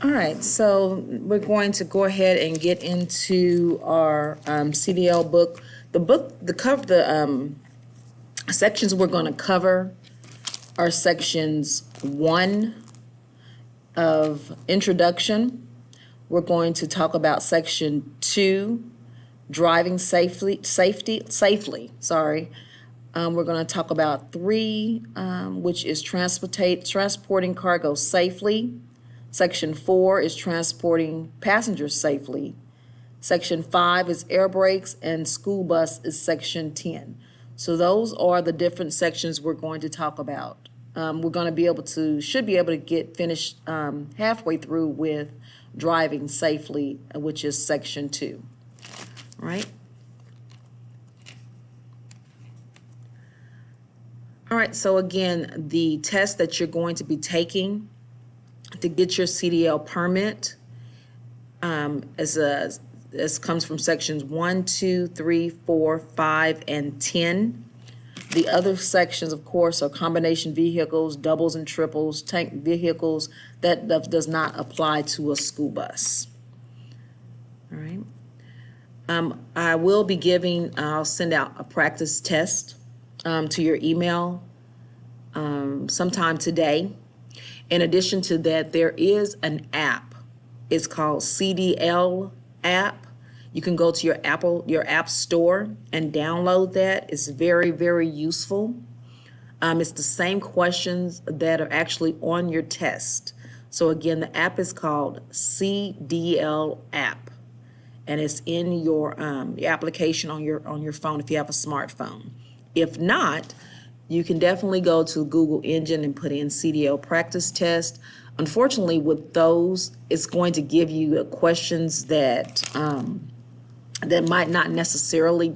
All right, so we're going to go ahead and get into our CDL book. The sections we're going to cover are sections 1 of introduction. We're going to talk about section 2, driving safely. We're going to talk about 3, which is transporting cargo safely. Section 4 is transporting passengers safely. Section 5 is air brakes, and school bus is section 10. So those are the different sections we're going to talk about. We're going to should be able to get finished halfway through with driving safely, which is section 2. All right. All right, so again, the test that you're going to be taking to get your CDL permit as comes from sections 1, 2, 3, 4, 5, and 10. The other sections, of course, are combination vehicles, doubles and triples, tank vehicles. That does not apply to a school bus. All right. I will be I'll send out a practice test to your email sometime today. In addition to that, there is an app. It's called CDL app. You can go to your app store and download that. It's very, very useful. It's the same questions that are actually on your test. So again, the app is called CDL app, and it's in your application on your phone if you have a smartphone. If not, you can definitely go to Google engine and put in CDL practice test. Unfortunately, with those, it's going to give you questions that that might not necessarily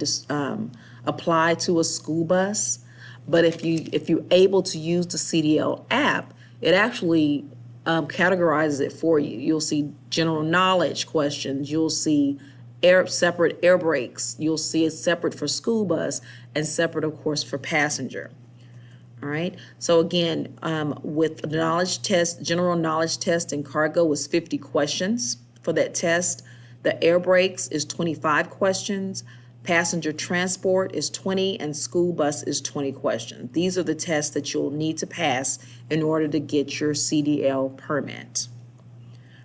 apply to a school bus. But if you're able to use the CDL app, it actually categorizes it for you. You'll see general knowledge questions. You'll see separate air brakes. You'll see it separate for school bus and separate, of course, for passenger. All right. So again, with the knowledge test, general knowledge test and cargo was 50 questions for that test. The air brakes is 25 questions. Passenger transport is 20, and school bus is 20 questions. These are the tests that you'll need to pass in order to get your CDL permit.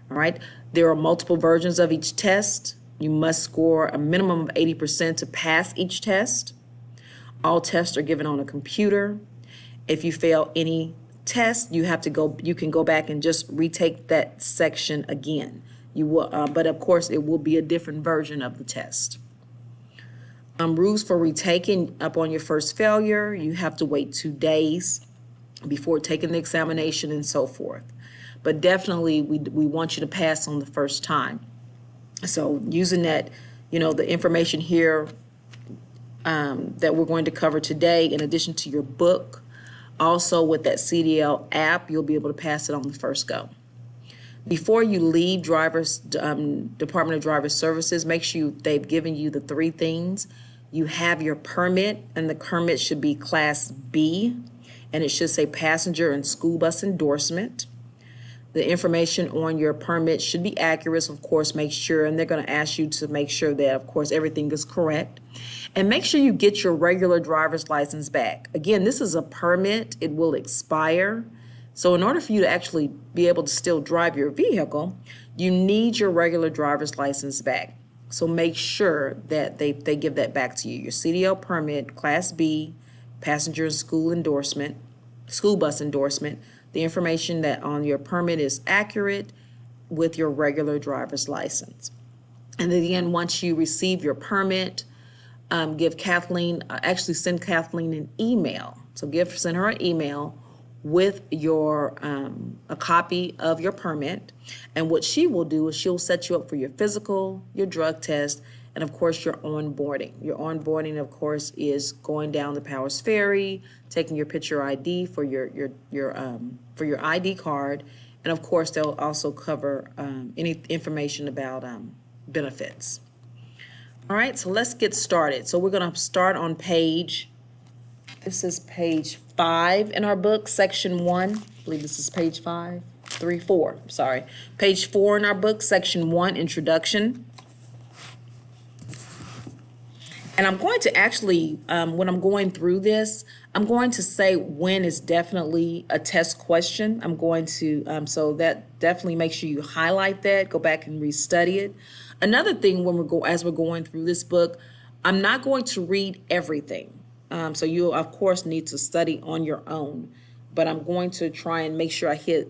All right. There are multiple versions of each test. You must score a minimum of 80% to pass each test. All tests are given on a computer. If you fail any test, you can go back and just retake that section again. You will, but of course, it will be a different version of the test. Rules for retaking: up on your first failure, you have to wait 2 days before taking the examination and so forth. But definitely, we want you to pass on the first time. So using that, the information here that we're going to cover today, in addition to your book, also with that CDL app, you'll be able to pass it on the first go. Before you leave Department of Driver Services, make sure they've given you the 3 things. You have your permit, and the permit should be Class B, and it should say passenger and school bus endorsement. The information on your permit should be accurate, so of course, make sure, and they're going to ask you to make sure that, of course, everything is correct. And make sure you get your regular driver's license back. Again, this is a permit. It will expire. So in order for you to actually be able to still drive your vehicle, you need your regular driver's license back. So make sure that they give that back to you. Your CDL permit, Class B, passenger and school bus endorsement. The information that on your permit is accurate with your regular driver's license. And then again, once you receive your permit, send Kathleen an email. So send her an email with a copy of your permit. And what she will do is she'll set you up for your physical, your drug test, and of course your onboarding. Your onboarding, of course, is going down the Powers Ferry, taking your picture ID for your ID card, and of course they'll also cover any information about benefits. All right, so let's get started. So we're going to start on page 5 in our book, section 1. I believe this is page 5. 4. Page 4 in our book, section 1, introduction. And I'm going to actually, when I'm going through this, I'm going to say when is definitely a test question. I'm going to, so that definitely make sure you highlight that, go back and restudy it. Another thing as we're going through this book, I'm not going to read everything. So you, of course, need to study on your own. But I'm going to try and make sure I hit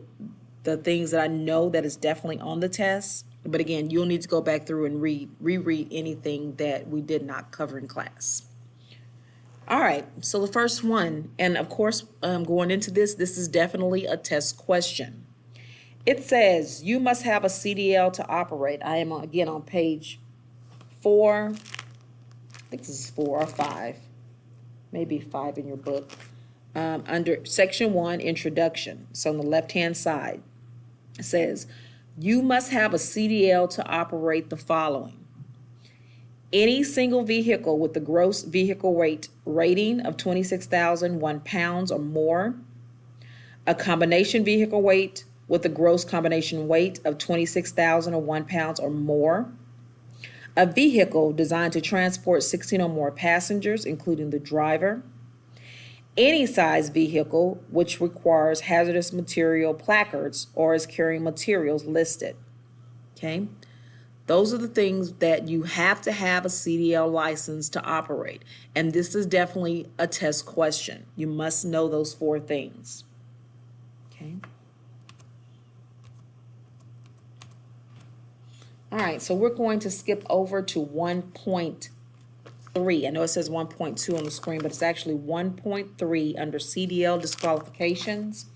the things that I know that is definitely on the test. But again, you'll need to go back through and reread anything that we did not cover in class. All right, so the first one, and of course, going into this is definitely a test question. It says you must have a CDL to operate. I am again on page 4. I think this is 4 or 5, maybe 5 in your book. Under section 1, introduction. So on the left-hand side, it says, you must have a CDL to operate the following. Any single vehicle with the gross vehicle weight rating of 26,001 pounds or more, a combination vehicle weight with a gross combination weight of 26,001 pounds or more, a vehicle designed to transport 16 or more passengers, including the driver, any size vehicle which requires hazardous material placards or is carrying materials listed. Okay, those are the things that you have to have a CDL license to operate. And this is definitely a test question. You must know those 4 things. Okay. All right, so we're going to skip over to 1.3. I know it says 1.2 on the screen, but it's actually 1.3 under CDL disqualifications,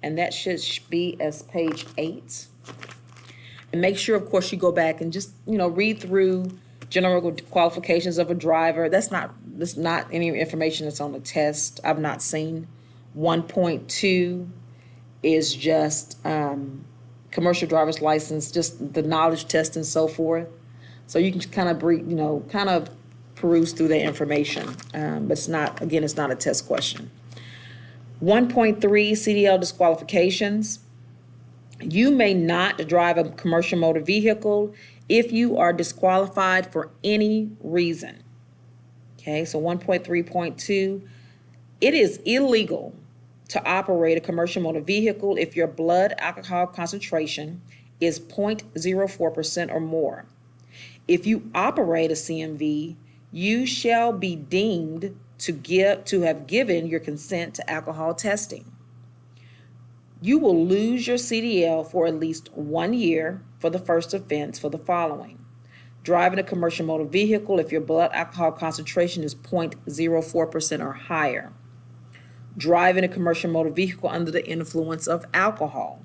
and that should be as page 8. And make sure, of course, you go back and just, read through general qualifications of a driver. That's not any information that's on the test. I've not seen. 1.2 is just commercial driver's license, just the knowledge test and so forth. So you can kind of peruse through that information, but it's not a test question. 1.3 CDL disqualifications. You may not drive a commercial motor vehicle if you are disqualified for any reason. Okay, so 1.3.2, it is illegal to operate a commercial motor vehicle if your blood alcohol concentration is 0.04% or more. If you operate a CMV, you shall be deemed to have given your consent to alcohol testing. You will lose your CDL for at least 1 year for the first offense for the following: driving a commercial motor vehicle if your blood alcohol concentration is 0.04% or higher, driving a commercial motor vehicle under the influence of alcohol,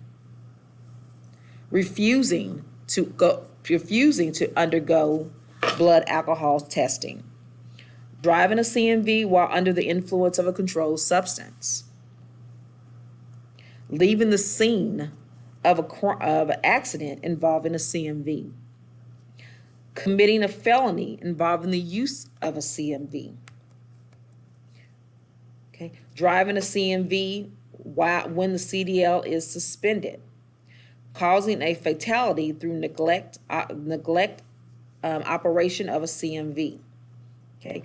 refusing to undergo blood alcohol testing, driving a CMV while under the influence of a controlled substance, leaving the scene of an accident involving a CMV, committing a felony involving the use of a CMV, okay, driving a CMV when the CDL is suspended, causing a fatality through neglect operation of a CMV. Okay,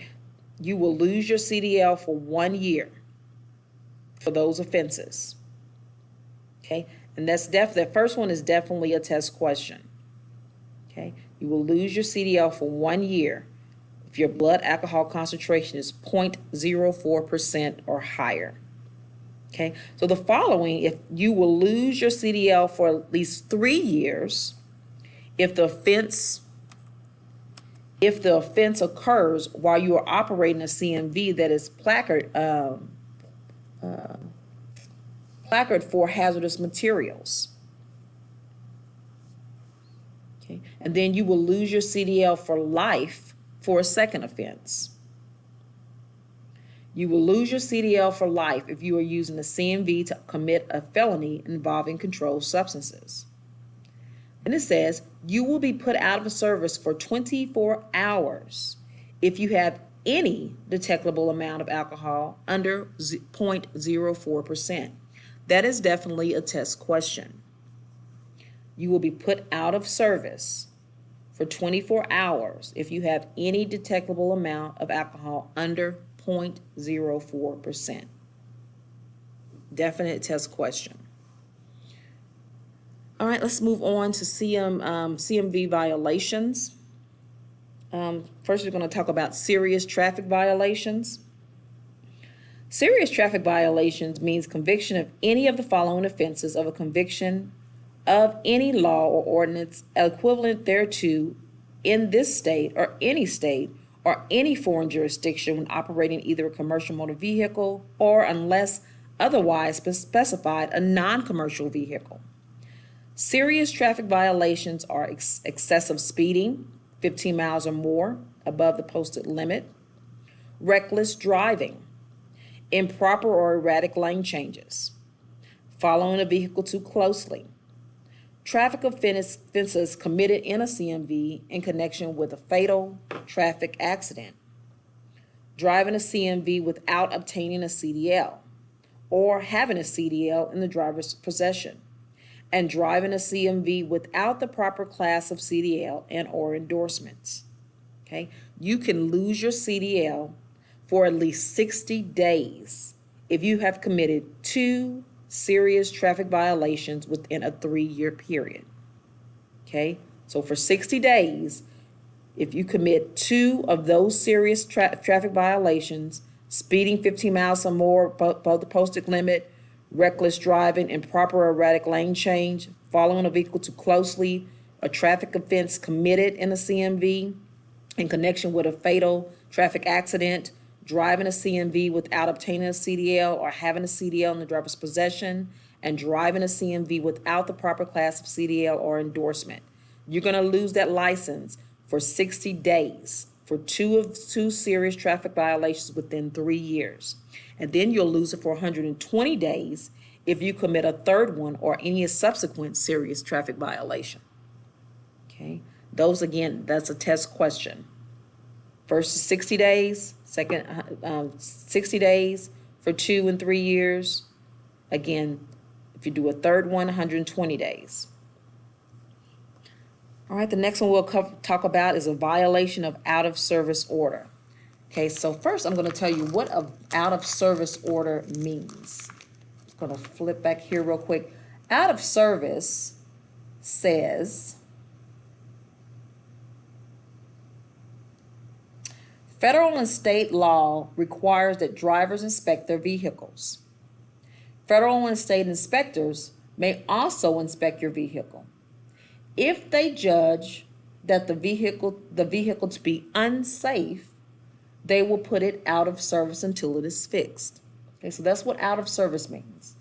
you will lose your CDL for 1 year for those offenses. Okay, and that first one is definitely a test question. Okay, you will lose your CDL for 1 year if your blood alcohol concentration is 0.04% or higher. Okay, so the following, if you will lose your CDL for at least 3 years if the offense occurs while you are operating a CMV that is placard for hazardous materials. Okay, and then you will lose your CDL for life for a second offense. You will lose your CDL for life if you are using a CMV to commit a felony involving controlled substances. And it says you will be put out of service for 24 hours if you have any detectable amount of alcohol under 0.04%. That is definitely a test question. You will be put out of service for 24 hours if you have any detectable amount of alcohol under 0.04%. Definite test question. All right, let's move on to CMV violations. First, we're going to talk about serious traffic violations. Serious traffic violations means conviction of any of the following offenses of a conviction of any law or ordinance equivalent thereto in this state or any foreign jurisdiction when operating either a commercial motor vehicle or, unless otherwise specified, a non-commercial vehicle. Serious traffic violations are excessive speeding, 15 miles or more above the posted limit, reckless driving, improper or erratic lane changes, following a vehicle too closely, traffic offenses committed in a CMV in connection with a fatal traffic accident, driving a CMV without obtaining a CDL or having a CDL in the driver's possession, and driving a CMV without the proper class of CDL and or endorsements. Okay, you can lose your CDL for at least 60 days if you have committed 2 serious traffic violations within a 3-year period. Okay, so for 60 days, if you commit 2 of those serious traffic violations, speeding 15 miles or more above the posted limit, reckless driving, improper or erratic lane change, following a vehicle too closely, a traffic offense committed in a CMV in connection with a fatal traffic accident, driving a CMV without obtaining a CDL or having a CDL in the driver's possession, and driving a CMV without the proper class of CDL or endorsement. You're going to lose that license for 60 days for 2 serious traffic violations within 3 years. And then you'll lose it for 120 days if you commit a 3rd one or any subsequent serious traffic violation. Okay, those again, that's a test question. First is 60 days, second 60 days for 2 and 3 years. Again, if you do a 3rd one, 120 days. All right, the next one we'll talk about is a violation of out-of-service order. Okay, so first I'm going to tell you what an out-of-service order means. I'm going to flip back here real quick. Out of service says federal and state law requires that drivers inspect their vehicles. Federal and state inspectors may also inspect your vehicle. If they judge that the vehicle to be unsafe, they will put it out of service until it is fixed. Okay, so that's what out of service means.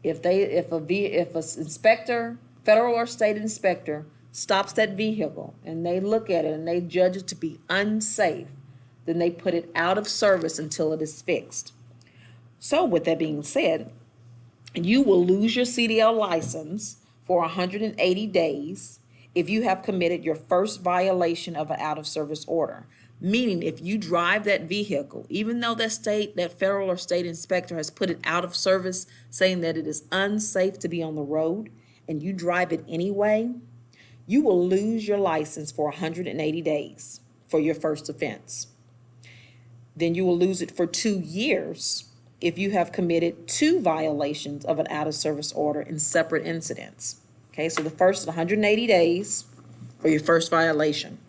If an inspector, federal or state inspector, stops that vehicle and they look at it and they judge it to be unsafe, then they put it out of service until it is fixed. So with that being said, you will lose your CDL license for 180 days if you have committed your first violation of an out-of-service order. Meaning if you drive that vehicle, even though that federal or state inspector has put it out of service, saying that it is unsafe to be on the road, and you drive it anyway, you will lose your license for 180 days for your first offense. Then you will lose it for 2 years if you have committed 2 violations of an out-of-service order in separate incidents. Okay, so the first is 180 days for your first violation.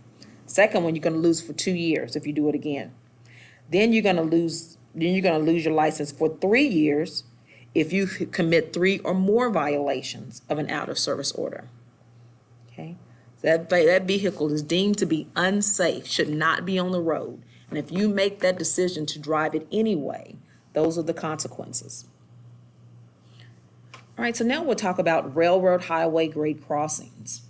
Second one, you're going to lose for 2 years if you do it again. Then you're going to lose your license for 3 years if you commit 3 or more violations of an out-of-service order. Okay, so that vehicle is deemed to be unsafe, should not be on the road. And if you make that decision to drive it anyway, those are the consequences. All right, so now we'll talk about railroad highway grade crossings.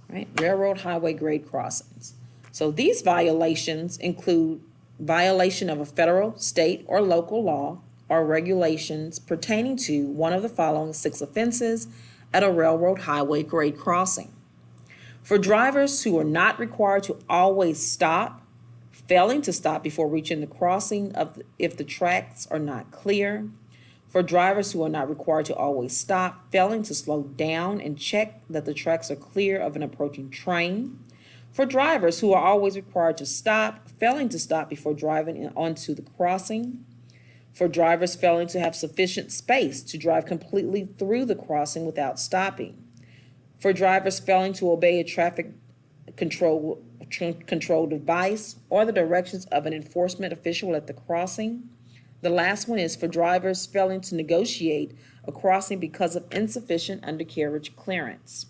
Right, railroad highway grade crossings. So these violations include violation of a federal, state, or local law or regulations pertaining to one of the following 6 offenses at a railroad highway grade crossing. For drivers who are not required to always stop, failing to stop before reaching the crossing if the tracks are not clear, For drivers who are not required to always stop, failing to slow down and check that the tracks are clear of an approaching train. For drivers who are always required to stop, failing to stop before driving onto the crossing. For drivers failing to have sufficient space to drive completely through the crossing without stopping. For drivers failing to obey a traffic control device or the directions of an enforcement official at the crossing. The last one is for drivers failing to negotiate a crossing because of insufficient undercarriage clearance.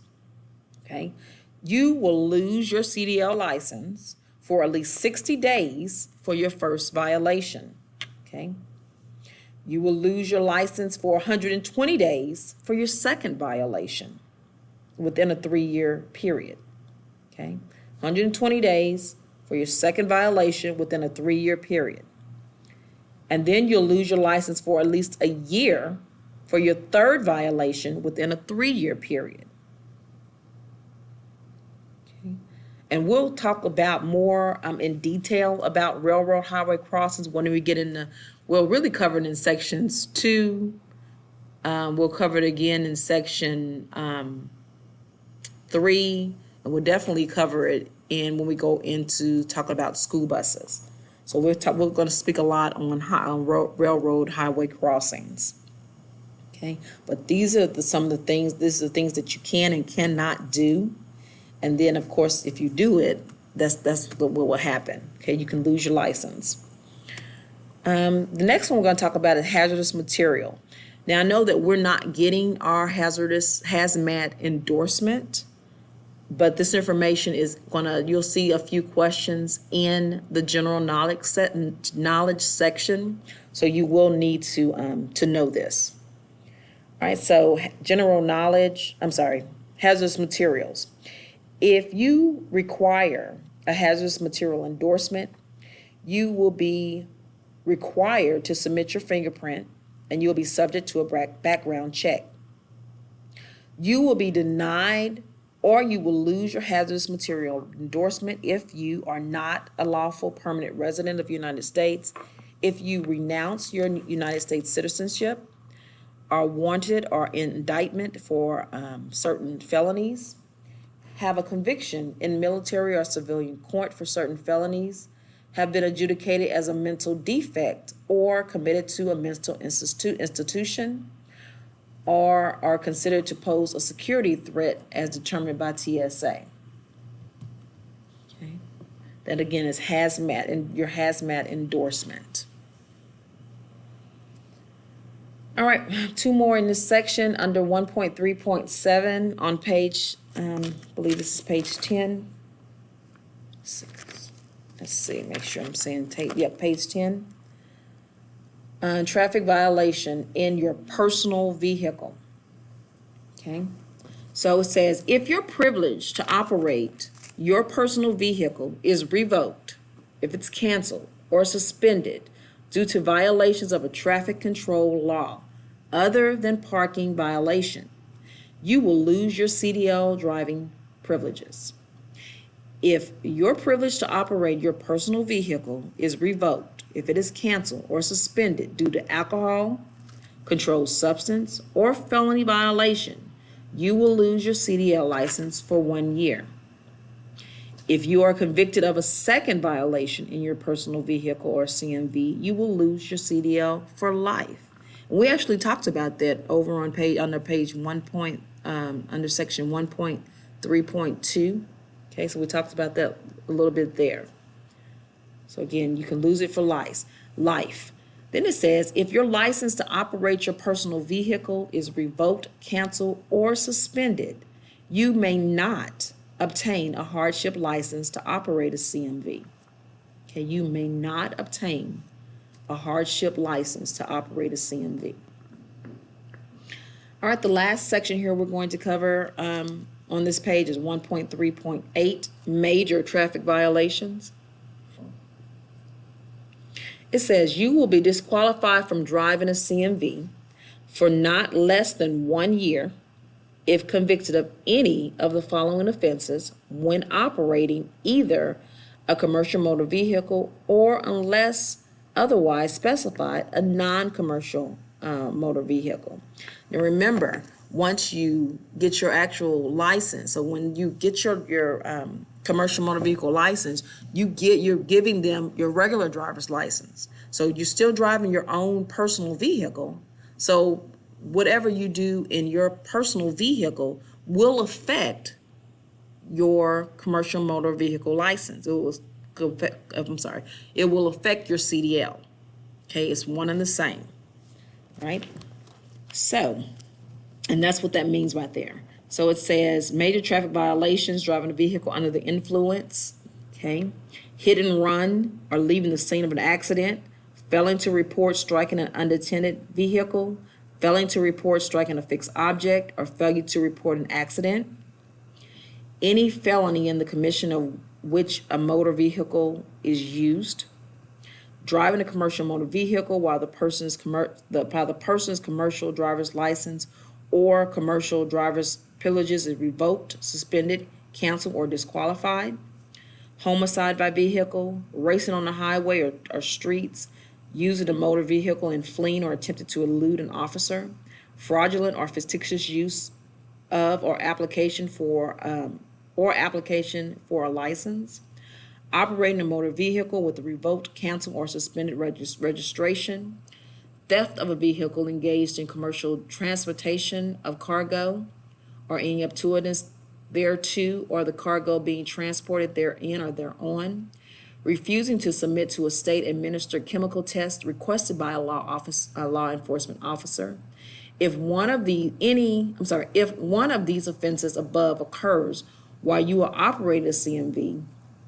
Okay, you will lose your CDL license for at least 60 days for your first violation. Okay, you will lose your license for 120 days for your second violation within a 3-year period. Okay, 120 days for your second violation within a 3-year period. And then you'll lose your license for at least a year for your third violation within a 3-year period. Okay. And we'll talk about more in detail about railroad highway crossings when we get into, we'll really cover it in sections 2. We'll cover it again in section 3, and we'll definitely cover it when we go into talking about school buses. So we're going to speak a lot on railroad highway crossings. Okay, but these are some of the things. These are the things that you can and cannot do, and then of course, if you do it, that's what will happen. Okay, you can lose your license. The next one we're going to talk about is hazardous material. Now I know that we're not getting our hazmat endorsement, but this information is you'll see a few questions in the general knowledge section, so you will need to know this. All right, so hazardous materials. If you require a hazardous material endorsement, you will be required to submit your fingerprint, and you'll be subject to a background check. You will be denied or you will lose your hazardous material endorsement if you are not a lawful permanent resident of the United States, if you renounce your United States citizenship, are wanted or in indictment for certain felonies, have a conviction in military or civilian court for certain felonies, have been adjudicated as a mental defect or committed to a mental institution, or are considered to pose a security threat as determined by TSA. Okay. That again is hazmat and your hazmat endorsement. All right, 2 more in this section under 1.3.7 on page, I believe this is page 10. Let's see, make sure I'm saying page 10. Traffic violation in your personal vehicle. Okay, so it says if your privilege to operate your personal vehicle is revoked, if it's canceled or suspended due to violations of a traffic control law other than parking violation, you will lose your CDL driving privileges. If your privilege to operate your personal vehicle is revoked, if it is canceled or suspended due to alcohol, controlled substance, or felony violation, you will lose your CDL license for 1 year. If you are convicted of a second violation in your personal vehicle or CMV, you will lose your CDL for life. And we actually talked about that over on page 1 under section 1.3.2. Okay, so we talked about that a little bit there. So again, you can lose it for life. Then it says, if your license to operate your personal vehicle is revoked, canceled, or suspended, you may not obtain a hardship license to operate a CMV. Okay, you may not obtain a hardship license to operate a CMV. All right, the last section here we're going to cover on this page is 1.3.8, major traffic violations. It says you will be disqualified from driving a CMV for not less than 1 year if convicted of any of the following offenses when operating either a commercial motor vehicle or, unless otherwise specified, a non-commercial motor vehicle. Now remember, once you get your actual license, so when you get your commercial motor vehicle license, you're giving them your regular driver's license. So you're still driving your own personal vehicle. So whatever you do in your personal vehicle will affect your commercial motor vehicle license. It will affect your CDL. Okay, it's one and the same, right? So, and that's what that means right there. So it says major traffic violations, driving a vehicle under the influence, okay? Hit and run or leaving the scene of an accident, failing to report striking an unattended vehicle, failing to report striking a fixed object, or failure to report an accident. Any felony in the commission of which a motor vehicle is used, driving a commercial motor vehicle while the person's commercial driver's license or commercial driver's privileges is revoked, suspended, canceled, or disqualified. Homicide by vehicle, racing on the highway or streets, using a motor vehicle in fleeing or attempting to elude an officer, fraudulent or fictitious use of or application for a license, operating a motor vehicle with a revoked, canceled, or suspended registration, theft of a vehicle engaged in commercial transportation of cargo or any obtuseness thereto, or the cargo being transported therein or thereon, refusing to submit to a state-administered chemical test requested by a law enforcement officer. If one of these offenses above occurs while you are operating a CMV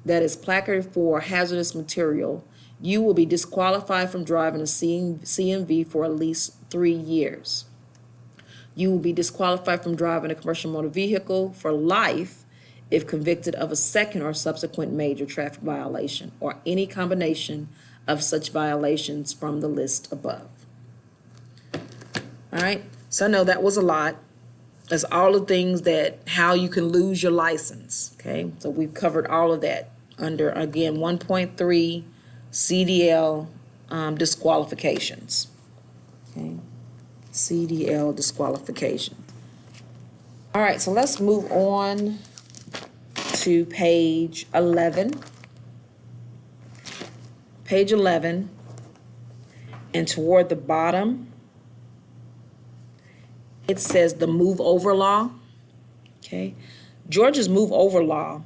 that is placarded for hazardous material, you will be disqualified from driving a CMV for at least 3 years. You will be disqualified from driving a commercial motor vehicle for life if convicted of a second or subsequent major traffic violation or any combination of such violations from the list above. All right, so I know that was a lot. That's all the things how you can lose your license, okay? So we've covered all of that under, again, 1.3 CDL disqualifications, okay? CDL disqualification. All right, so let's move on to page 11. Page 11, and toward the bottom, it says the move over law, okay? Georgia's move over law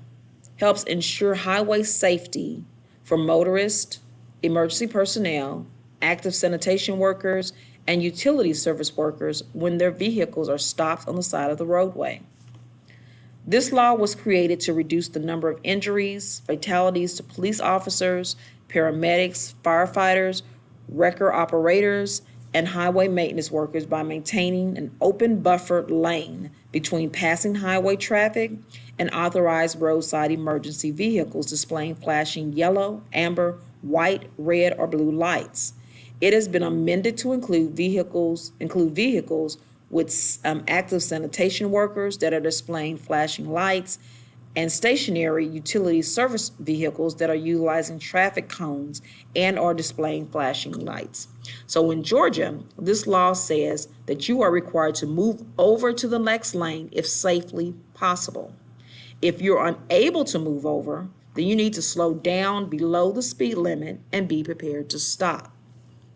helps ensure highway safety for motorists, emergency personnel, active sanitation workers, and utility service workers when their vehicles are stopped on the side of the roadway. This law was created to reduce the number of injuries, fatalities to police officers, paramedics, firefighters, wrecker operators, and highway maintenance workers by maintaining an open buffered lane between passing highway traffic and authorized roadside emergency vehicles displaying flashing yellow, amber, white, red, or blue lights. It has been amended to include vehicles with active sanitation workers that are displaying flashing lights and stationary utility service vehicles that are utilizing traffic cones and are displaying flashing lights. So in Georgia, this law says that you are required to move over to the next lane if safely possible. If you're unable to move over, then you need to slow down below the speed limit and be prepared to stop.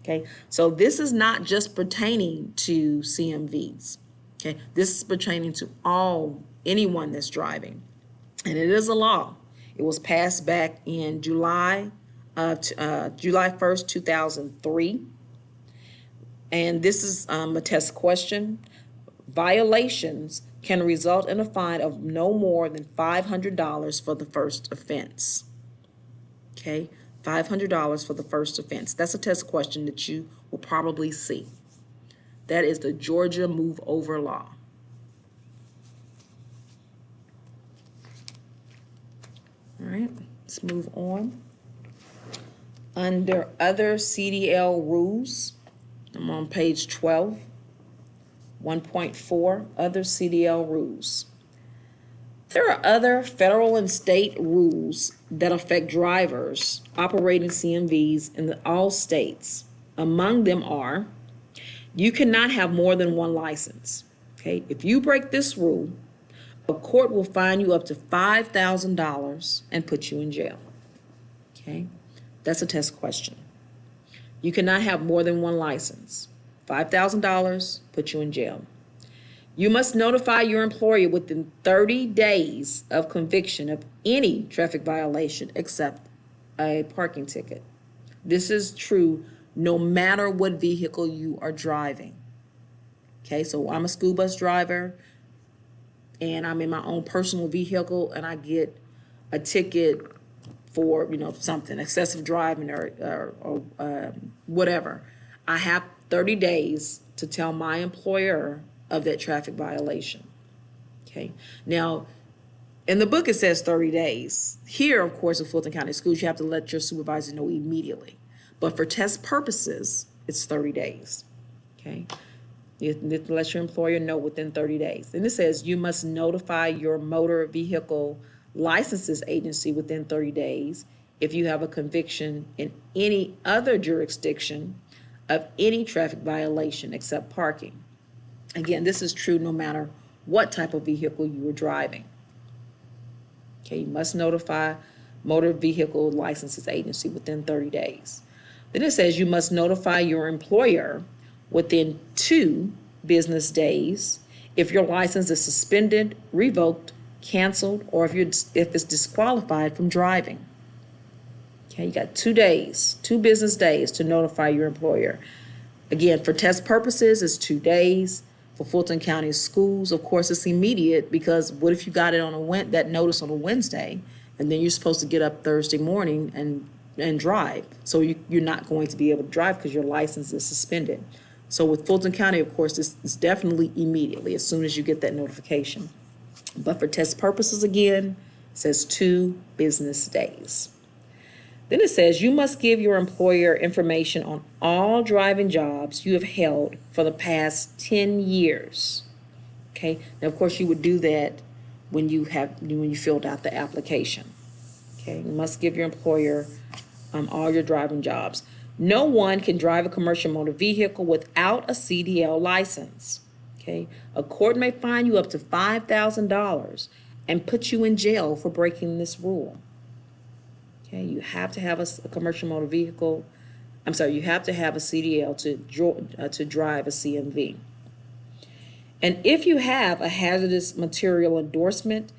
Okay, so this is not just pertaining to CMVs. Okay, this is pertaining to anyone that's driving. And it is a law. It was passed back in July 1st, 2003. And this is a test question. Violations can result in a fine of no more than $500 for the first offense. Okay, $500 for the first offense. That's a test question that you will probably see. That is the Georgia Move Over Law. All right, let's move on. Under other CDL rules, I'm on page 12, 1.4, other CDL rules. There are other federal and state rules that affect drivers operating CMVs in all states. Among them are You cannot have more than one license. Okay, if you break this rule, a court will fine you up to $5,000 and put you in jail. Okay, that's a test question. You cannot have more than one license. $5,000, put you in jail. You must notify your employer within 30 days of conviction of any traffic violation except a parking ticket. This is true no matter what vehicle you are driving. Okay, so I'm a school bus driver and I'm in my own personal vehicle and I get a ticket for, something, excessive driving or whatever. I have 30 days to tell my employer of that traffic violation. Okay, now in the book it says 30 days. Here, of course, in Fulton County Schools, you have to let your supervisor know immediately. But for test purposes, it's 30 days. Okay, you have to let your employer know within 30 days. And it says you must notify your motor vehicle licenses agency within 30 days if you have a conviction in any other jurisdiction of any traffic violation except parking. Again, this is true no matter what type of vehicle you are driving. Okay, you must notify motor vehicle licenses agency within 30 days. Then it says you must notify your employer within 2 business days if your license is suspended, revoked, canceled, or if it's disqualified from driving. Okay, you got 2 days, 2 business days to notify your employer. Again, for test purposes, it's 2 days. For Fulton County Schools, of course, it's immediate because what if you got it on that notice on a Wednesday, and then you're supposed to get up Thursday morning and drive. So you're not going to be able to drive because your license is suspended. So with Fulton County, of course, it's definitely immediately as soon as you get that notification. But for test purposes, again, it says 2 business days. Then it says you must give your employer information on all driving jobs you have held for the past 10 years. Okay, now of course you would do that when you filled out the application. Okay, you must give your employer all your driving jobs. No one can drive a commercial motor vehicle without a CDL license. Okay, a court may fine you up to $5,000 and put you in jail for breaking this rule. Okay, you have to have a commercial motor vehicle. You have to have a CDL to drive a CMV. And if you have a hazardous material endorsement,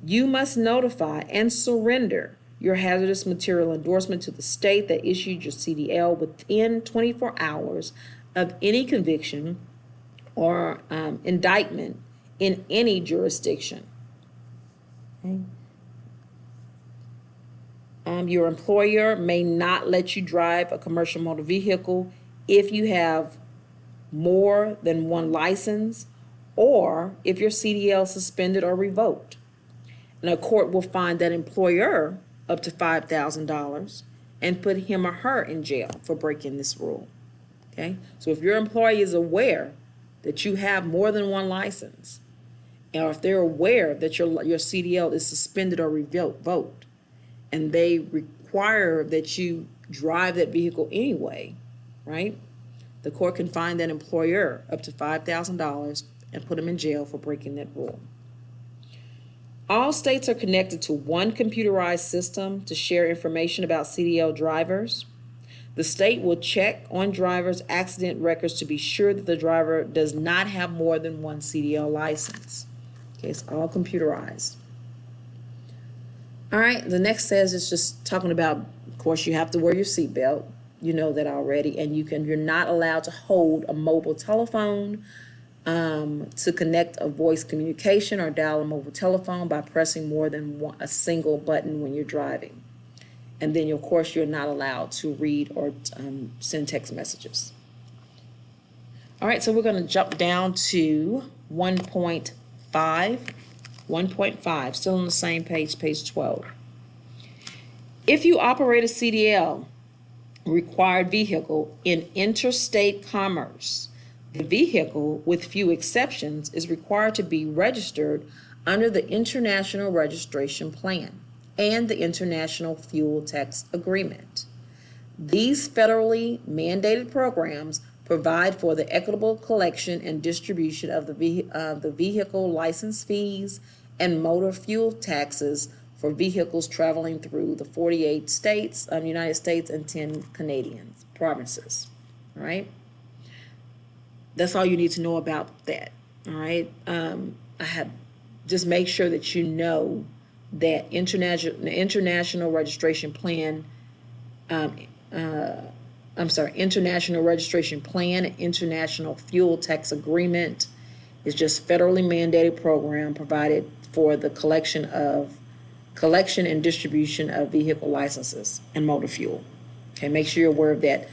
you must notify and surrender your hazardous material endorsement to the state that issued your CDL within 24 hours of any conviction or indictment in any jurisdiction. Okay. Your employer may not let you drive a commercial motor vehicle if you have more than one license or if your CDL is suspended or revoked. And a court will fine that employer up to $5,000 and put him or her in jail for breaking this rule. Okay, so if your employee is aware that you have more than one license, or if they're aware that your CDL is suspended or revoked, and they require that you drive that vehicle anyway, right? The court can fine that employer up to $5,000 and put them in jail for breaking that rule. All states are connected to one computerized system to share information about CDL drivers. The state will check on drivers' accident records to be sure that the driver does not have more than one CDL license. Okay, it's all computerized. All right, the next says it's just talking about, of course, you have to wear your seatbelt. You know that already, and you're not allowed to hold a mobile telephone to connect a voice communication or dial a mobile telephone by pressing more than a single button when you're driving. And then, of course, you're not allowed to read or send text messages. All right, so we're going to jump down to 1.5. 1.5, still on the same page, page 12. If you operate a CDL required vehicle in interstate commerce, the vehicle, with few exceptions, is required to be registered under the International Registration Plan and the International Fuel Tax Agreement. These federally mandated programs provide for the equitable collection and distribution of the vehicle license fees and motor fuel taxes for vehicles traveling through the 48 states of the United States and 10 Canadian provinces. All right? That's all you need to know about that. All right? I have just make sure that you know that international registration plan, international registration plan and international fuel tax agreement is just federally mandated program provided for the collection and distribution of vehicle licenses and motor fuel. Okay, make sure you're aware of that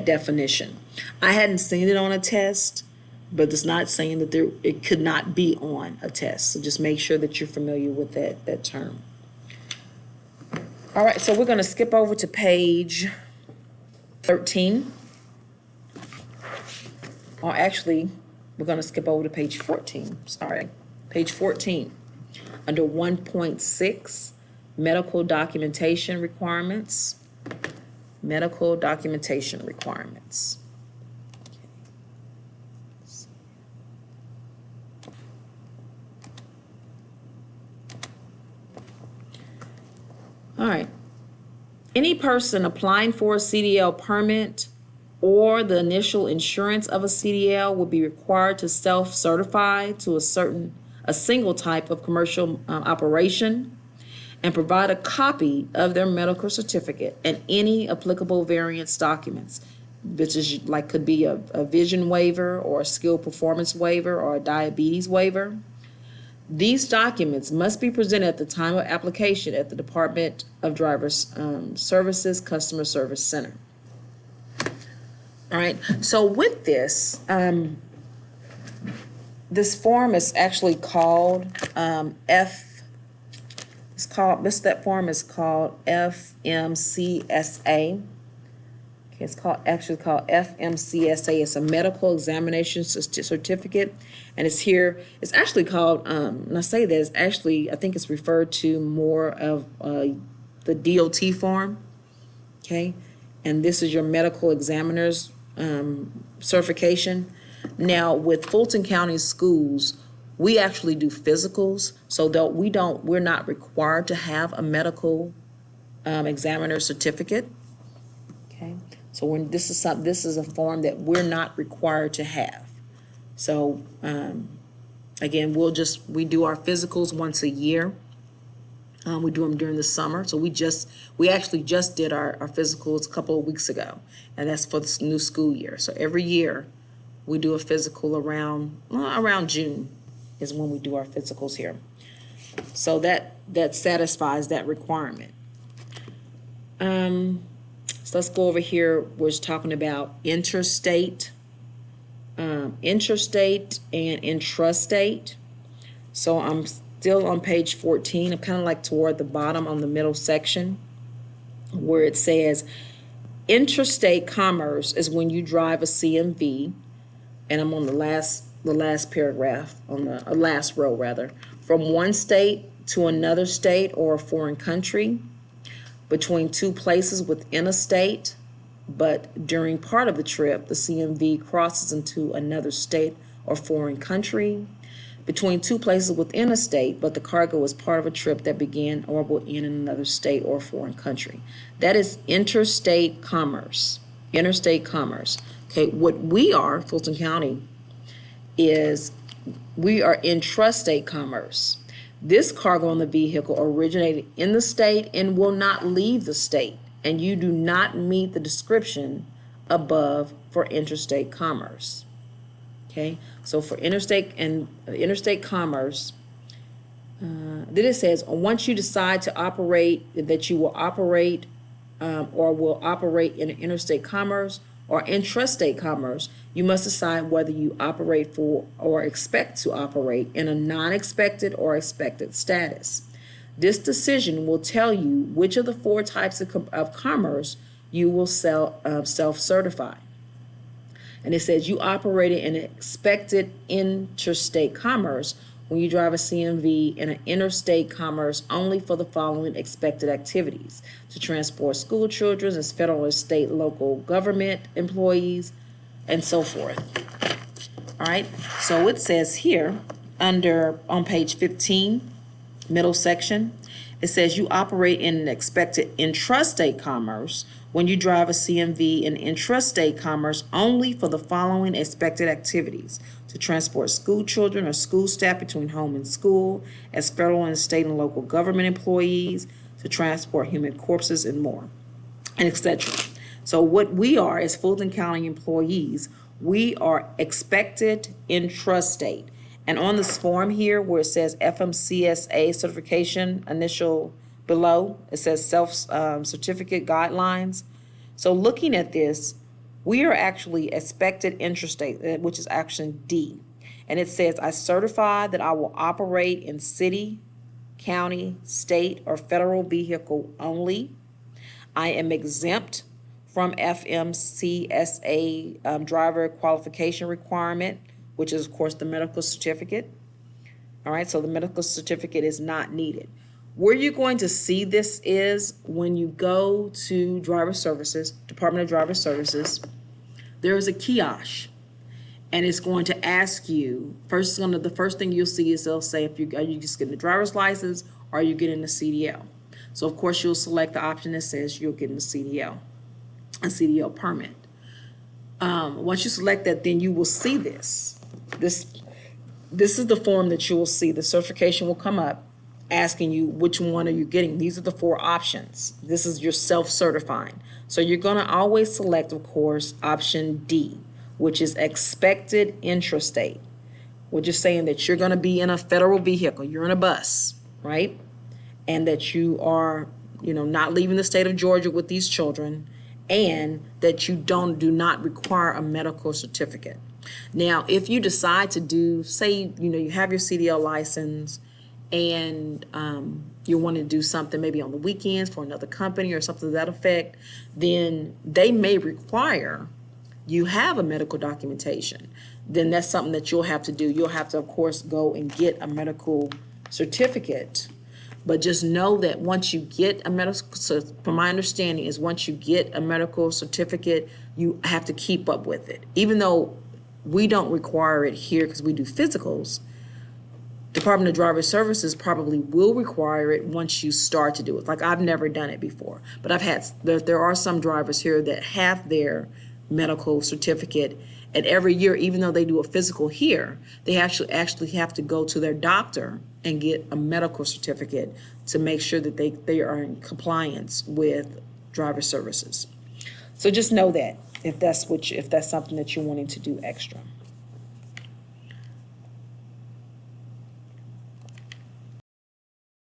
definition. I hadn't seen it on a test, but it's not saying that it could not be on a test. So just make sure that you're familiar with that term. All right, so we're going to skip over to page 13. Or actually, we're going to skip over to page 14. Sorry, page 14. Under 1.6, medical documentation requirements. Medical documentation requirements. All right. Any person applying for a CDL permit or the initial insurance of a CDL will be required to self-certify to a single type of commercial operation and provide a copy of their medical certificate and any applicable variance documents, which is like could be a vision waiver or a skill performance waiver or a diabetes waiver. These documents must be presented at the time of application at the Department of Drivers Services Customer Service Center. All right, so with this, this form is actually called that form is called FMCSA. Okay, it's actually called FMCSA. It's a medical examination certificate, and it's here. It's actually called. And I say that it's actually. I think it's referred to more of the DOT form. Okay, and this is your medical examiner's certification. Now, with Fulton County Schools, we actually do physicals, so that we're not required to have a medical examiner certificate. Okay. So when this is a form that we're not required to have. So again, we do our physicals once a year. We do them during the summer. So we actually just did our physicals a couple of weeks ago, and that's for the new school year. So every year we do a physical around June is when we do our physicals here. So that satisfies that requirement. So let's go over here. We're talking about interstate and intrastate. So I'm still on page 14. I'm kind of like toward the bottom on the middle section where it says interstate commerce is when you drive a CMV, and I'm on the last paragraph, on the last row rather, from one state to another state or a foreign country, between two places within a state, but during part of the trip, the CMV crosses into another state or foreign country, between two places within a state, but the cargo is part of a trip that began or will end in another state or foreign country. That is interstate commerce. Interstate commerce. Okay, what we are, Fulton County, is we are intrastate commerce. This cargo on the vehicle originated in the state and will not leave the state, and you do not meet the description above for interstate commerce. Okay, so for interstate commerce, then it says once you decide to operate, that you will operate or will operate in interstate commerce or intrastate commerce, you must decide whether you operate for or expect to operate in a non-expected or expected status. This decision will tell you which of the four types of commerce you will self-certify. And it says you operated in expected interstate commerce when you drive a CMV in an interstate commerce only for the following expected activities: to transport school children as federal, state, local government employees, and so forth. All right, so it says here on page 15, middle section, it says you operate in an expected intrastate commerce when you drive a CMV in intrastate commerce only for the following expected activities: to transport school children or school staff between home and school as federal and state and local government employees, to transport human corpses and more, and etc. So what we are as Fulton County employees, we are expected intrastate. And on this form here where it says FMCSA certification initial below, it says certificate guidelines. So looking at this, we are actually expected intrastate, which is action D. And it says, I certify that I will operate in city, county, state, or federal vehicle only. I am exempt from FMCSA driver qualification requirement, which is, of course, the medical certificate. All right, so the medical certificate is not needed. Where you're going to see this is when you go to Driver Services, Department of Driver Services, there is a kiosk, and it's going to ask you, the first thing you'll see is they'll say, are you just getting a driver's license or are you getting a CDL? So, of course, you'll select the option that says you're getting a CDL permit. Once you select that, then you will see this. This is the form that you will see. The certification will come up asking you which one are you getting. These are the 4 options. This is your self-certifying. So you're going to always select, of course, option D, which is expected intrastate. We're just saying that you're going to be in a federal vehicle. You're in a bus, right? And that you are, not leaving the state of Georgia with these children, and that you do not require a medical certificate. Now, if you decide to do, say, you have your CDL license and you want to do something maybe on the weekends for another company or something to that effect, then they may require you have a medical documentation. Then that's something that you'll have to do. You'll have to, of course, go and get a medical certificate. But just know that once you get a medical, from my understanding is once you get a medical certificate, you have to keep up with it. Even though we don't require it here because we do physicals, Department of Driver Services probably will require it once you start to do it. Like, I've never done it before, but there are some drivers here that have their medical certificate, and every year, even though they do a physical here, they actually have to go to their doctor and get a medical certificate to make sure that they are in compliance with driver services. So just know that if that's something that you're wanting to do extra.